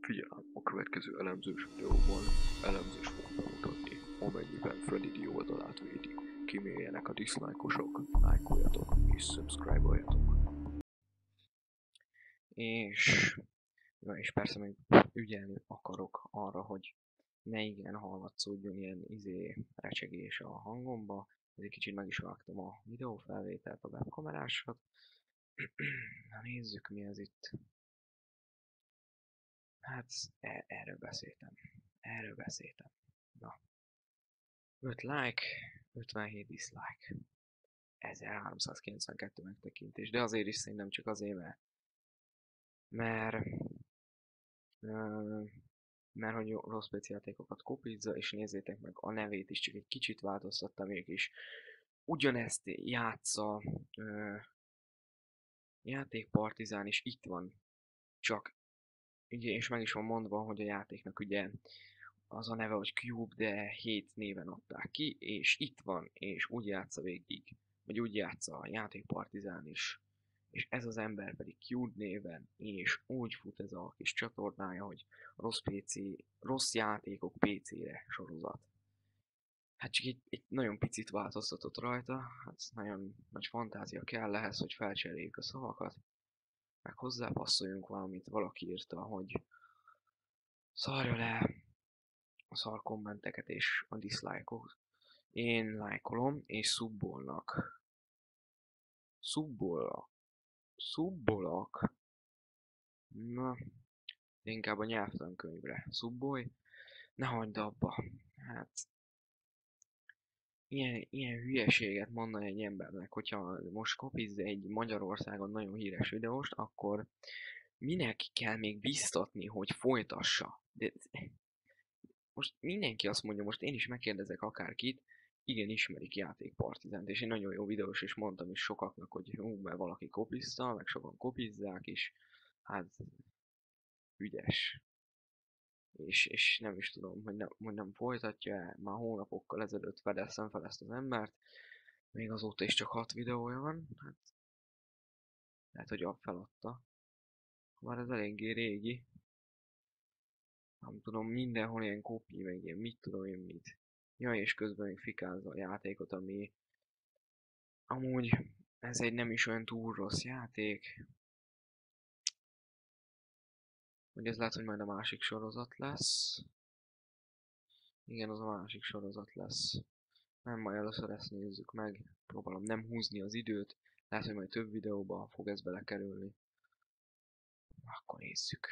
Figyelem, a következő elemzős videóban elemzést fogok bemutatni, amennyiben Freddy D oldalát védi. Kiméljenek a dislike-osok, lájkoljatok és subscribe-oljatok. És persze még ügyelni akarok arra, hogy ne igen hallatszódjon ilyen recsegés a hangomba. Ezért kicsit meg is vágtam a videófelvételt, a webkamerásat. Na nézzük, mi ez itt. Hát erről beszéltem. Na. 5 like, 57 dislike. 1392 megtekintés, de azért is szerintem csak azért, mert hogy rossz PC játékokat kopizza, és nézzétek meg, a nevét is csak egy kicsit változtattam, mégis ugyanezt játsza játékpartizán is itt van, csak ugye, és meg is van mondva, hogy a játéknak ugye az a neve, hogy Cube, de 7 néven adták ki, és itt van, és úgy játsza végig, vagy úgy játsza a játékpartizán is, és ez az ember pedig Cube néven, és úgy fut ez a kis csatornája, hogy rossz játékok PC-re sorozat. Hát csak egy nagyon picit változtatott rajta, hát nagyon nagy fantázia kell ehhez, hogy felcseréljük a szavakat, meg hozzápasszoljunk valamit, valaki írta, hogy szarja le a szar kommenteket és a dislike-ot. Én lájkolom, és szubbolok. Na, inkább a nyelvtankönyvre szubbolj. Ne hagyd abba. Hát, ilyen hülyeséget mondani egy embernek, hogyha most kopizz egy Magyarországon nagyon híres videóst, akkor minek kell még biztatni, hogy folytassa? De most mindenki azt mondja, most én is megkérdezek akárkit, igen, ismerik játékpartizánt, és egy nagyon jó videós, és mondtam is sokaknak, hogy mert valaki kopizta, meg sokan kopizzák is, hát ügyes. És nem is tudom, hogy nem folytatja, már hónapokkal ezelőtt fedeztem fel ezt az embert, még azóta is csak 6 videója van, hát lehet, hogy feladta. Már ez eléggé régi. Nem tudom, mindenhol ilyen kopi, meg ilyen mit tudom én mit. Ja, és közben még fikázza a játékot, ami amúgy ez egy nem is olyan túl rossz játék. Hogy ez lehet, hogy majd a másik sorozat lesz. Igen, az a másik sorozat lesz. Nem, majd először ezt nézzük meg. Próbálom nem húzni az időt. Lehet, hogy majd több videóba fog ez belekerülni. Akkor nézzük.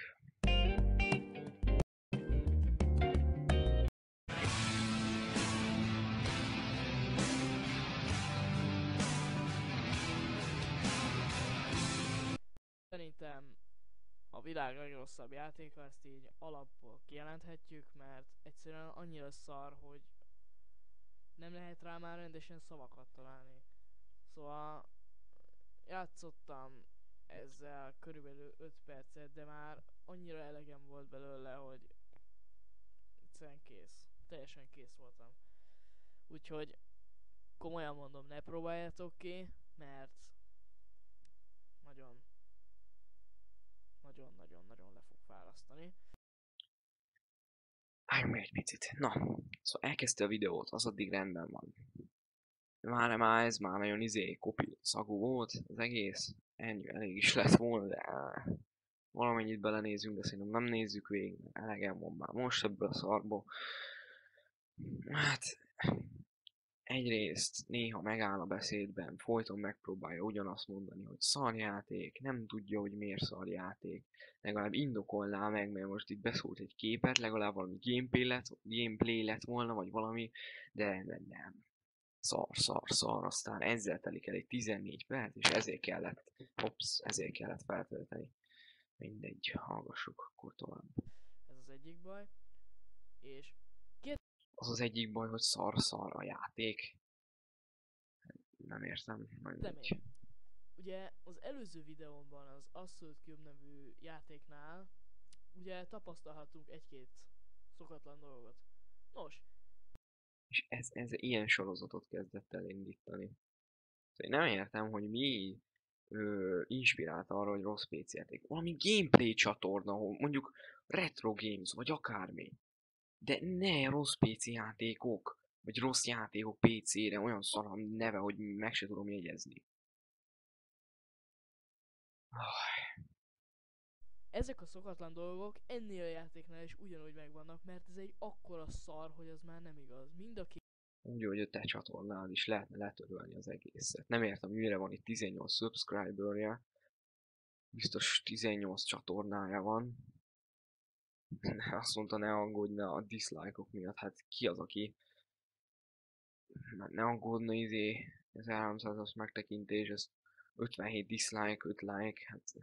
Szerintem a világ legrosszabb játéka, ezt így alapból kijelenthetjük, mert egyszerűen annyira szar, hogy nem lehet rá már rendesen szavakat találni. Szóval játszottam ezzel körülbelül 5 percet, de már annyira elegem volt belőle, hogy egyszerűen kész. Teljesen kész voltam. Úgyhogy komolyan mondom, ne próbáljátok ki, mert nagyon le fog fárasztani. Álljunk meg egy picit. Na, szóval elkezdte a videót, az addig rendben van. Már ez már nagyon kopi szagú volt az egész. Ennyi elég is lett volna, de valamennyit belenézünk, de szerintem nem nézzük végig, mert elegem van már most ebből a szarból. Hát, egyrészt néha megáll a beszédben, folyton megpróbálja ugyanazt mondani, hogy szarjáték, nem tudja, hogy miért szarjáték. Legalább indokolná meg, mert most itt beszólt egy képet, legalább valami gameplay lett volna, vagy valami, de nem. Szar, aztán ezzel telik el egy 14 perc, és ezért kellett feltölteni. Mindegy, hallgassuk akkor tovább. Ez az egyik baj. És Az az egyik baj, hogy szar a játék. Nem értem, mindegy. Ugye az előző videómban az Assault Cube nevű játéknál ugye tapasztalhatunk egy-két szokatlan dolgot. Nos. És ez ilyen sorozatot kezdett el indítani. Szóval én nem értem, hogy mi inspirált arra, hogy rossz PC játék. Valami gameplay csatorna, ahol mondjuk retro games, vagy akármi. De ne rossz PC játékok, vagy rossz játékok PC-re, olyan szar a neve, hogy meg se tudom jegyezni. Ezek a szokatlan dolgok ennél a játéknál is ugyanúgy megvannak, mert ez egy akkora szar, hogy az már nem igaz. Mind a két Úgy, hogy a te csatornád is lehetne letörölni az egészet. Nem értem, mire van itt 18 subscriberje. Biztos 18 csatornája van. Azt mondta, ne aggódj a dislike-ok miatt. Hát ki az, aki... Ne aggódna, 1300-as megtekintés, ez 57 dislike, 5 like, hát...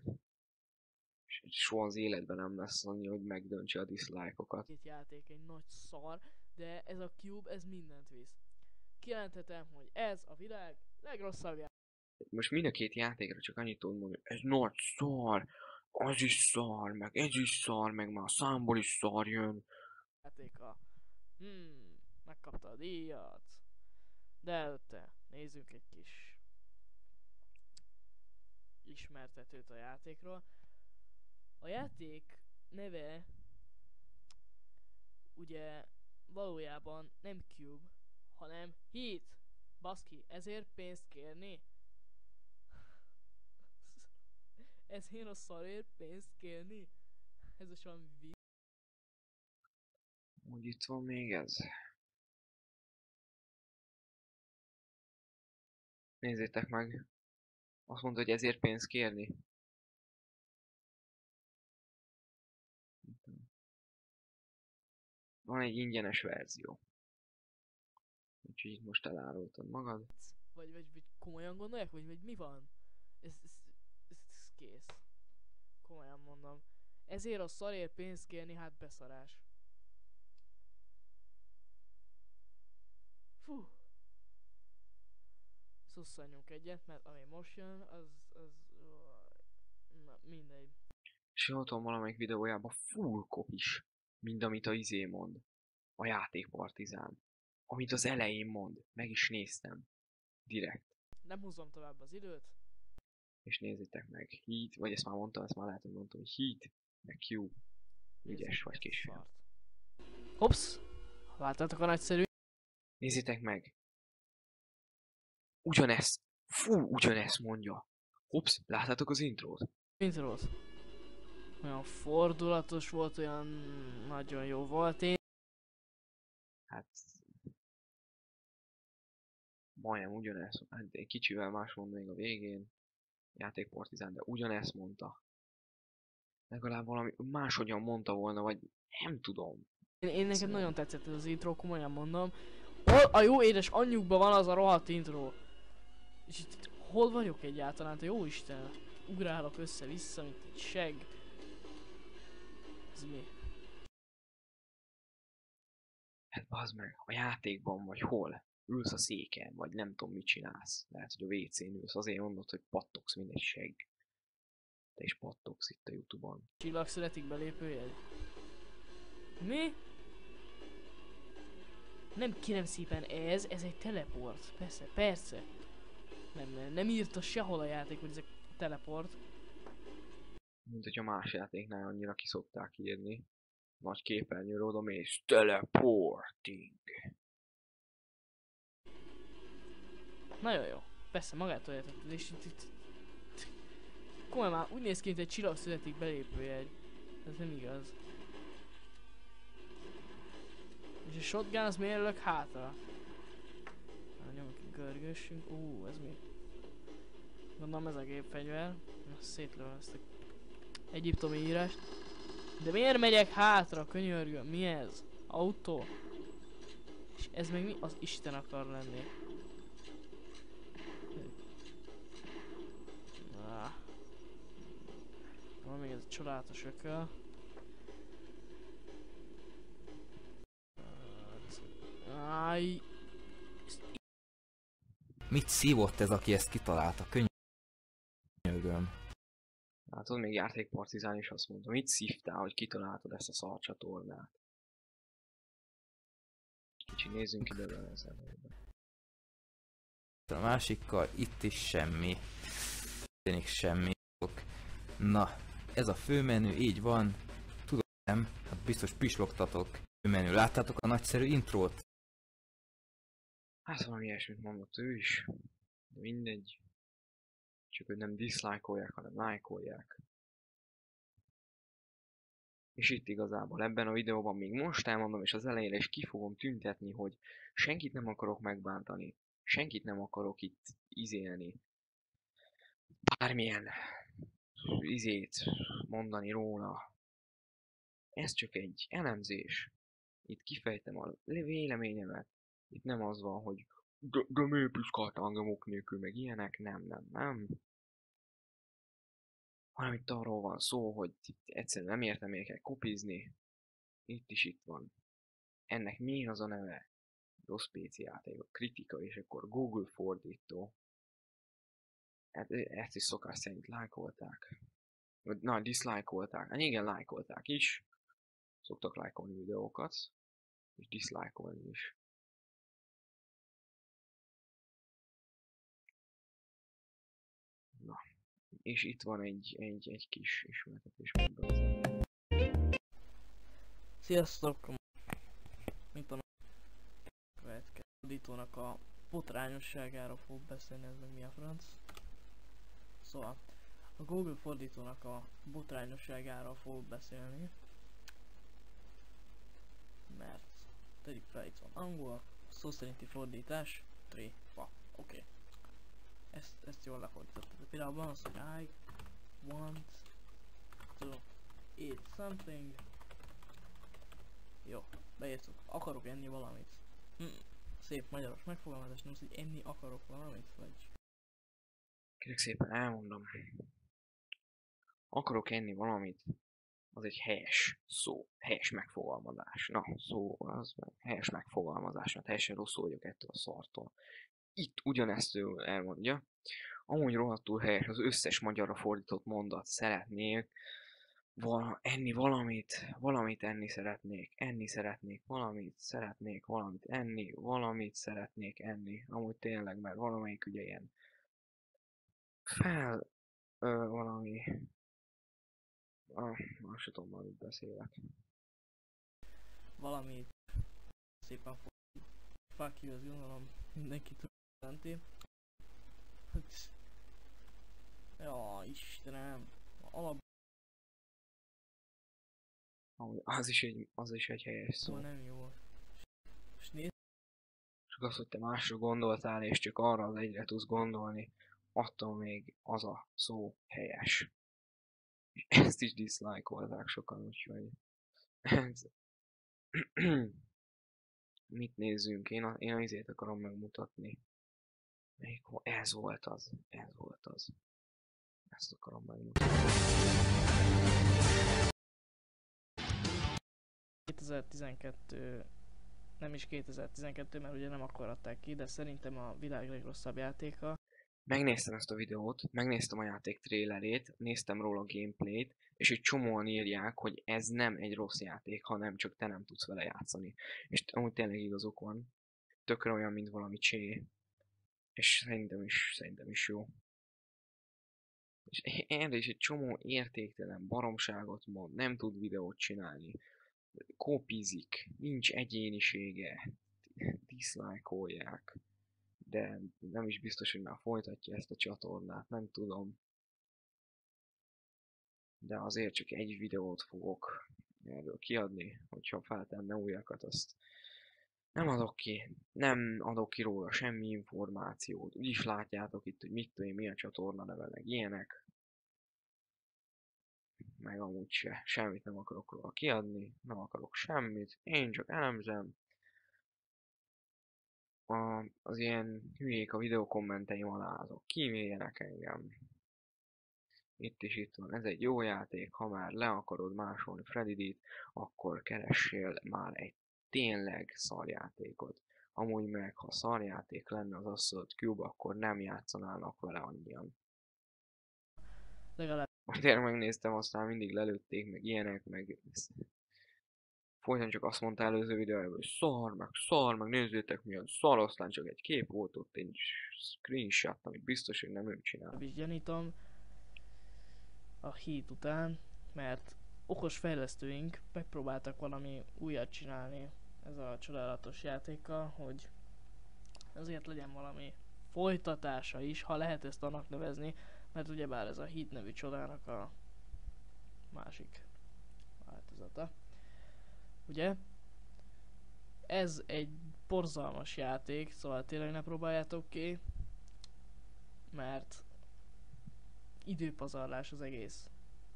Soha az életben nem lesz annyi, hogy megdöntse a dislike-okat. játék egy nagy szar, de ez a Cube, ez mindent visz. Kijelenthetem, hogy ez a világ legrosszabb játék. Most mind a két játékra csak annyit tudod mondani, ez nagy szar, az is szar, meg ez is szar, meg már a számból is szar jön. Játéka. Megkapta a díjat. De előtte nézzünk egy kis ismertetőt a játékról. A játék neve ugye valójában nem Cube, hanem Heat. Baszki, ezért pénzt kérni? Ezért a szarért pénzt kérni? Ez is valami vicc. Úgy itt van még ez. Nézzétek meg. Azt mondta, hogy ezért pénzt kérni. Van egy ingyenes verzió. Úgyhogy itt most elárultad magad. Vagy komolyan gondolják, vagy mi van? Ez kész. Komolyan mondom. Ezért a szarért pénzt kérni, hát beszarás. Fú. Szusszanjunk egyet, mert ami most jön, na, mindegy. És hallottam valamelyik videójában full kopis, mind amit a izé mond. A játékpartizán. Amit az elején mond. Meg is néztem. Direkt. Nem húzom tovább az időt. És nézzétek meg. Heat, vagy ezt már mondtam, ezt már lehet, hogy mondtam, hogy Heat, meg Cube. Ügyes vagy kisfiam. Hops! Láttátok a nagyszerű? Nézzétek meg. Ugyanezt. Ugyanezt mondja. Hops, láttátok az intrót? Intrót. Olyan fordulatos volt, olyan nagyon jó volt. Én Hát... Majdnem ugyanezt. Hát egy kicsivel más mond még a végén. Játékpartizán, de ugyanezt mondta. Legalább valami máshogyan mondta volna, vagy nem tudom. Én nekem nagyon tetszett ez az intro, komolyan mondom. A jó édes anyjukban van az a rohadt intro. És itt hol vagyok egyáltalán? Te jó Isten, ugrálok össze-vissza, mint egy segg. Ez mi? Hát bazd meg, a játékban vagy hol? Ülsz a széken, vagy nem tudom mit csinálsz. Lehet, hogy a WC-n ülsz, azért mondod, hogy pattogsz, mint egy segg. Te is pattogsz itt a Youtube-on. Csillag születik belépőjegy. Mi? Nem kérem szépen ez egy teleport. Persze. Nem írta sehol a játék, hogy ez egy teleport. Mint hogyha más játéknál annyira ki szokták írni. Nagy képernyőre oda mész, teleporting. Nagyon jó. Persze, magától értetted, és itt... Komolyan már úgy néz ki, mint egy csillag születik belépőjegy. Ez nem igaz. És a shotgun az miért lök hátra? Nyomjuk ki, görgőssünk. Ez mi? Gondolom ez a gépfegyver. Na, szétlövöm ezt a egyiptomi írást. De miért megyek hátra, könyörgöm? Mi ez? Autó? És ez meg mi? Az Isten akar lenni. Van még ez a csodálatos ököl. Áj. Mit szívott ez, aki ezt kitalálta? Könyörgöm. Látod, még játékpartizán is azt mondta, mit szívtál, hogy kitaláltad ezt a szarcsatornát? Kicsi nézzünk ide vele ezzel. A másikkal itt is semmi. Tényleg semmi. Na, ez a főmenü, így van. Tudom, Nem? Hát biztos pislogtatok. Menő, láttátok a nagyszerű intrót? Hát valami ilyesmit mondott ő is. De mindegy. Csak hogy nem dislike-olják, hanem like-olják. És itt igazából ebben a videóban még most elmondom, és az elejére is ki fogom tüntetni, hogy senkit nem akarok megbántani. Senkit nem akarok itt izélni. Bármilyen izét mondani róla. Ez csak egy elemzés. Itt kifejtem a véleményemet. Itt nem az van, hogy de miért piszkáltál engem ok nélkül, meg ilyenek. Nem. Hanem itt arról van szó, hogy egyszerűen nem értem, miért kell kopizni. Itt van. Ennek mi az a neve? Rossz PC játék, a kritika, és akkor Google fordító. Hát ezt is szokás szerint lájkolták. Na, diszlájkolták. Hát igen, lájkolták is. Szoktak lájkolni videókat. És diszlájkolni is. Na. És itt van egy kis ismertetés. Sziasztok! Mint a következő fordítónak a botrányosságára fog beszélni, ez meg mi a franc. Szóval, a Google fordítónak a botrányosságára fog beszélni. Mert tegyük fel, itt van angol, szó szerinti fordítás, tréfa, oké. Ezt jól lefordítottuk. Például van az, hogy I want to eat something. Jó, beírtuk. Akarok enni valamit. Szép magyaros megfogalmazás, nem az, hogy enni akarok valamit, vagy... Kérlek szépen elmondom. Akarok enni valamit, az egy helyes szó, helyes megfogalmazás. Na, szó az helyes megfogalmazás, mert teljesen rosszul vagyok ettől a szartól. Itt ugyanezt ő elmondja. Amúgy rohadtul helyes az összes magyarra fordított mondat. Szeretnék enni valamit enni szeretnék, valamit enni, valamit szeretnék enni. Amúgy tényleg, mert valamelyik ugye ilyen valami... Most sem tudom, amit beszélek. Valami szépen fuck you, az gondolom mindenki tudja. Ja, Istenem, alap... Az is egy helyes szó. nem jó. És nézd, Csak az, hogy te másra gondoltál, és csak arra az egyre tudsz gondolni, attól még az a szó helyes. És ezt is dislike-olták sokan, úgyhogy... Mit nézzünk? Én a izét akarom megmutatni. Ez volt az. Ezt akarom megmutatni. 2012, nem is 2012, mert ugye nem akkor adták ki, de szerintem a világ legrosszabb játéka. Megnéztem ezt a videót, megnéztem a játék trailerét, néztem róla a gameplayt, és egy csomóan írják, hogy ez nem egy rossz játék, hanem csak te nem tudsz vele játszani. És amúgy tényleg igazuk van. Tökre olyan, mint valami csé. És szerintem is jó. És erre is egy csomó értéktelen baromságot mond, nem tud videót csinálni. Kopizik, nincs egyénisége, dislike-olják. De nem is biztos, hogy már folytatja ezt a csatornát, nem tudom. De azért csak egy videót fogok erről kiadni, hogyha feltenne újakat, azt nem adok ki. Nem adok ki róla semmi információt. Úgyis látjátok itt, hogy mit tudom, mi a csatorna neve, meg ilyenek. Meg amúgy se. Semmit nem akarok róla kiadni, nem akarok semmit. Én csak elemzem. Az ilyen hülyék a videókommenteim alá, azok kíméljenek engem. Itt van, ez egy jó játék, ha már le akarod másolni Freddy-t, akkor keressél már egy tényleg szarjátékot. Amúgy meg, ha szarjáték lenne az Assault Cube, akkor nem játszanának vele annyian. Legalább Tényleg megnéztem, aztán mindig lelőtték, meg ilyenek, meg... Folyton csak azt mondta előző videóban, hogy szar, meg nézzétek milyen szar, aztán csak egy kép volt ott, egy screenshot, amit biztos, hogy nem ő csinál. is gyanítom a hit után, mert okos fejlesztőink megpróbáltak valami újat csinálni ez a csodálatos játékkal, hogy azért legyen valami folytatása is, ha lehet ezt annak nevezni, mert ugyebár ez a Heat nevű csodának a másik változata. Ugye? Ez egy borzalmas játék, szóval tényleg ne próbáljátok ki, mert időpazarlás az egész.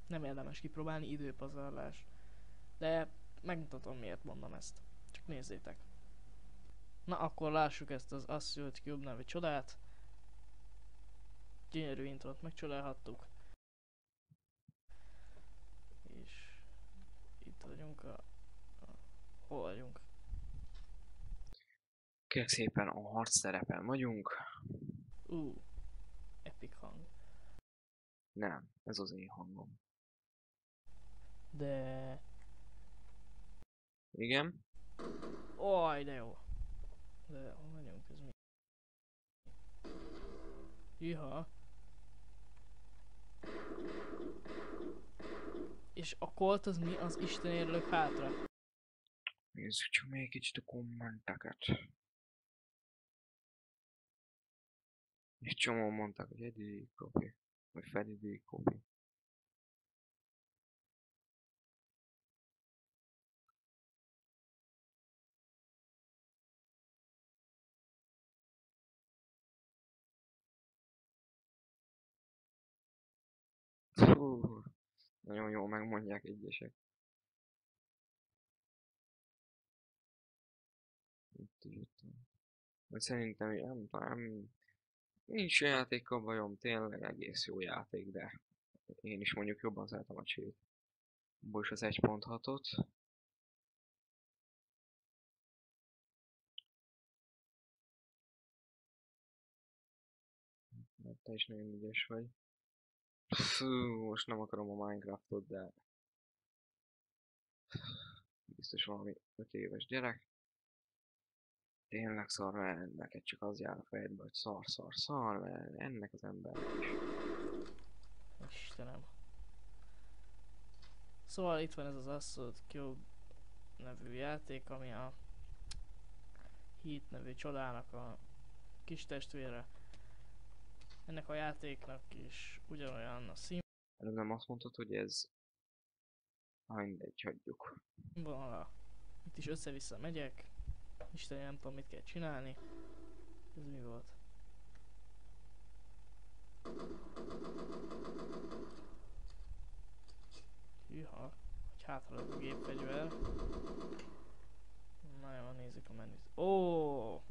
Nem érdemes kipróbálni, időpazarlás. De megmutatom, miért mondom ezt. Csak nézzétek. Na akkor lássuk ezt az Assault Cube nevű csodát. Gyönyörű introt megcsodálhattuk. És itt vagyunk hol vagyunk? Kérlek szépen a harc terepen vagyunk. Epic hang. Nem, ez az én hangom. De... Igen? Oj, de jó. De hol vagyunk, ez mi? Iha. És a Colt az mi? Az Istenért lök hátra. Nézzük csak még kicsit a kommenteket. Egy csomóan mondták, hogy Eddie Kopi, vagy Freddy Kopi. Hú, nagyon jól megmondják egyesek. De szerintem nem, nincs a játékkal bajom, tényleg egész jó játék, de én is mondjuk jobban szeretem a Cheat. Abból is az 1.6-ot. Mert te is nagyon ügyes vagy. Fú, most nem akarom a Minecraftot, de biztos valami 5 éves gyerek. Tényleg szar, mert neked csak az jár a fejedbe, hogy szar, mert ennek az embernek is. Istenem. Szóval itt van ez az Assault Cube nevű játék, ami a Heat nevű csodának a kis testvére. Ennek a játéknak is ugyanolyan a Előbb nem azt mondtad, hogy ez... mindegy, hagyjuk. színvonala. Itt is össze-vissza megyek. Isten, nem tudom, mit kell csinálni. Ez mi volt? Hűha, hogy hátra a gépfegyver. Na jó, nézzük a menüt. Ó,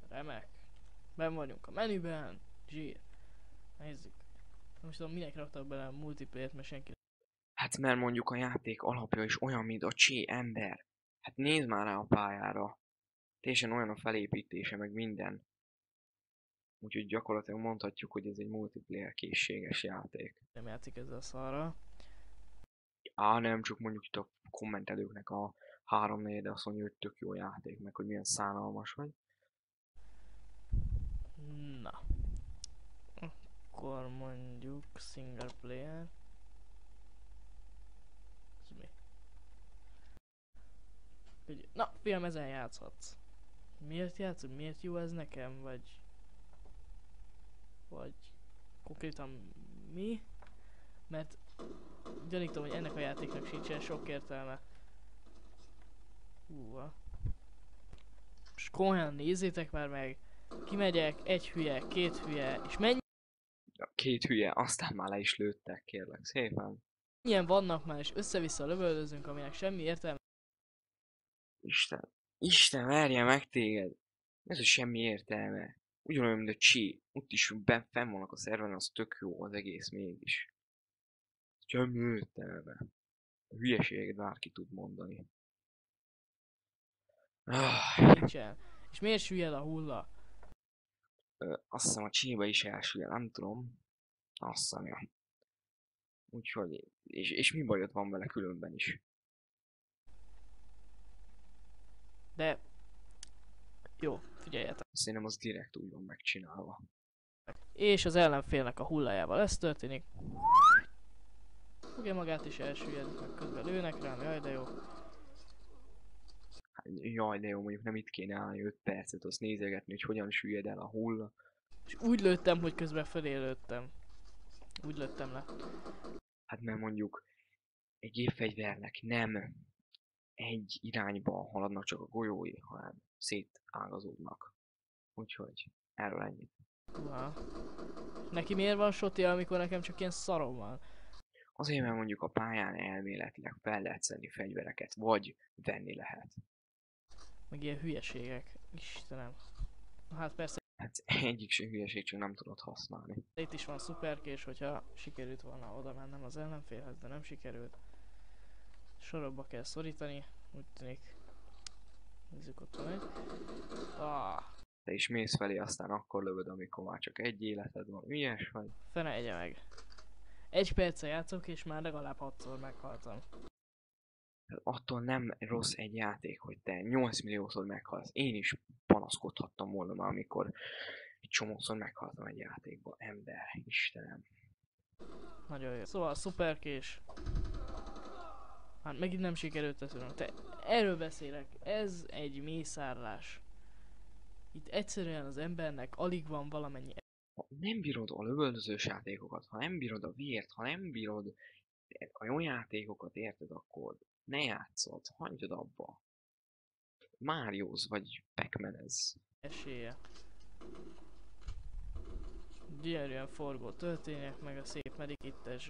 remek. Ben vagyunk a menüben. Zsír. Nézzük. Most tudom, minek raktak bele a multiplayer-t, mert senki. Hát mert mondjuk a játék alapja is olyan, mint a Csé ember. Hát nézd már rá a pályára. Teljesen olyan a felépítése, meg minden. Úgyhogy gyakorlatilag mondhatjuk, hogy ez egy multiplayer készséges játék. Nem játszik ezzel a szarra. Nem, csak mondjuk itt a kommentelőknek a 3-4, azt mondja, hogy tök jó játék, meg hogy milyen szánalmas vagy. Na. Akkor mondjuk single player. Ez mi? Na, fiam, ezen játszhatsz. Miért játszod? Miért jó ez nekem? Vagy konkrétan mi? Mert gyanítom, hogy ennek a játéknak sincsen sok értelme. Most komolyan nézzétek már meg. Kimegyek, egy hülye, két hülye, és mennyi? A 2 hülye, aztán már le is lőttek, kérlek szépen. Milyen vannak már, és össze-vissza lövöldözünk, aminek semmi értelme. Isten verje meg téged! Ez a semmi értelme. Ugyanolyan, mint a Csé. Ott is fenn vannak a szerveren, az tök jó az egész mégis. Semmi értelme. A hülyeséget bárki tud mondani. Nincsen. És miért süllyed a hulla? Azt hiszem a Csébe is elsüllyed, nem tudom. Azt hiszem, ja. Úgyhogy, és mi bajod van vele különben is? De... Jó, figyeljetek. Szerintem az direkt úgy van megcsinálva. És az ellenfélnek a hullájával ez történik. Ugye magát is elsüllyed, meg közben lőnek rám, jaj de jó. Hát, jaj, de jó, mondjuk nem itt kéne állni 5 percet, azt nézegetni, hogy hogyan süllyed el a hulla. És úgy lőttem, hogy közben fölé lőttem. Úgy lőttem le. Hát mert mondjuk egy gépfegyvernek nem egy irányba haladnak csak a golyói, hanem szétágazódnak. Úgyhogy erről ennyit. Uha. Neki miért van sotia, amikor nekem csak ilyen szarom van? Azért, mert mondjuk a pályán elméletileg fel lehet szedni fegyvereket, vagy venni lehet. Meg ilyen hülyeségek. Istenem. Na hát persze, Hát egyik se hülyeség, csak nem tudod használni. itt is van szuperkés, hogyha sikerült volna oda mennem az ellenfélhez, de nem sikerült. Sorokba kell szorítani, úgy tűnik. Nézzük, ott van egy. Te is mész felé, aztán akkor lövöd, amikor már csak egy életed van. Ügyes vagy? Fene egye meg. 1 perccel játszok, és már legalább 6-szor meghaltam. Hát attól nem rossz egy játék, hogy te 8 milliószor meghalsz. Én is panaszkodhattam volna már, amikor egy csomószor meghaltam egy játékban. Ember, Istenem. Nagyon jó. Szóval szuperkés. Hát megint nem sikerült teszem. Te, erről beszélek. Ez egy mészárlás. Itt egyszerűen az embernek alig van valamennyi. Ha nem bírod a lövöldözős játékokat, ha nem bírod a vért, ha nem bírod a jó játékokat, érted, akkor ne játszod, hagyjad abba. Mario's vagy Pac-Man-ez. Esélye. Gyönyörűen forgó történnek, meg a szép medikittes.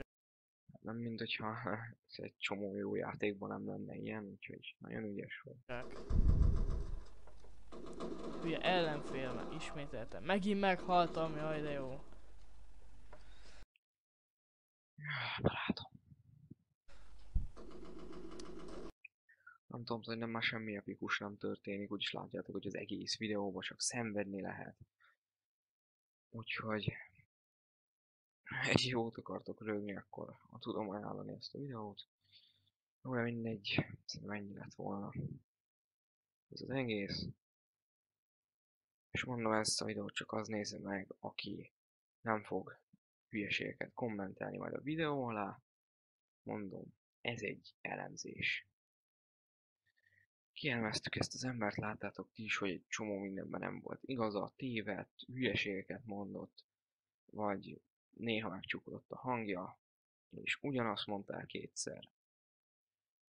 Nem mint hogyha egy csomó jó játékban nem lenne ilyen, úgyhogy nagyon ügyes vagy. Hülye ellenfélme, ismételtem. Megint meghaltam, jaj de jó. Barátom. Nem tudom, hogy nem már semmi epikus nem történik, úgyis látjátok, hogy az egész videóban csak szenvedni lehet. Úgyhogy egy jót akartok rögni, akkor tudom ajánlani ezt a videót. Olyan mindegy, mennyi lett volna ez az egész. És mondom, ezt a videót csak az nézze meg, aki nem fog hülyeségeket kommentelni majd a videó alá. Mondom, ez egy elemzés. Kielemeztük ezt az embert, láttátok ti is, hogy egy csomó mindenben nem volt igaza, tévedt, hülyeségeket mondott, vagy néha megcsukodott a hangja, és ugyanazt mondta el kétszer.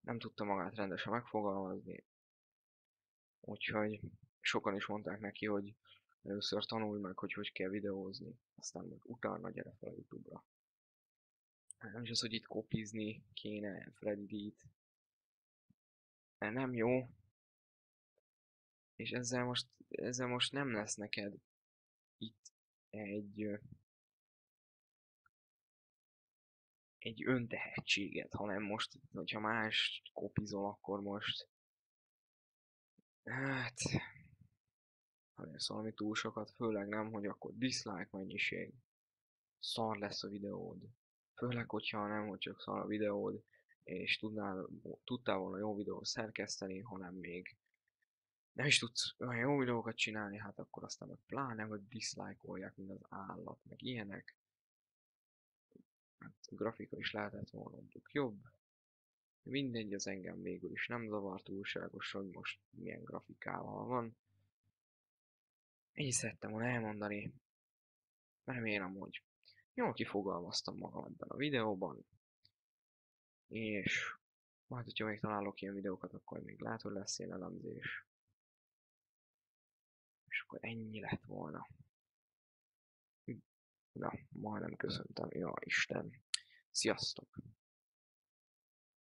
Nem tudta magát rendesen megfogalmazni, úgyhogy sokan is mondták neki, hogy először tanulj meg, hogy hogy kell videózni, aztán meg utána gyere fel a YouTube-ra. Nem is az, hogy itt kopizni kéne Freddy D-t. Nem jó. És ezzel most nem lesz neked itt egy öntehetséged, hanem most, hogyha más kopizol, akkor most hát ha lesz valami túl sokat, főleg nem, hogy akkor dislike mennyiség, szar lesz a videód. Főleg, hogyha nem, hogy csak szar a videód, és tudtál volna jó videót szerkeszteni, hanem még nem is tudsz olyan jó videókat csinálni, hát akkor aztán meg pláne, hogy dislike-olják, mint az állat, meg ilyenek. Hát a grafika is lehetett volna mondjuk jobb. Mindegy, az engem végül is nem zavar túlságosan, hogy most milyen grafikával van. Ennyit szerettem volna elmondani. Remélem, hogy jól kifogalmaztam magam ebben a videóban. És majd, hogyha még találok ilyen videókat, akkor még lehet, hogy lesz ilyen elemzés. És akkor ennyi lett volna. Na, majdnem köszöntem. Ja, Isten. Sziasztok!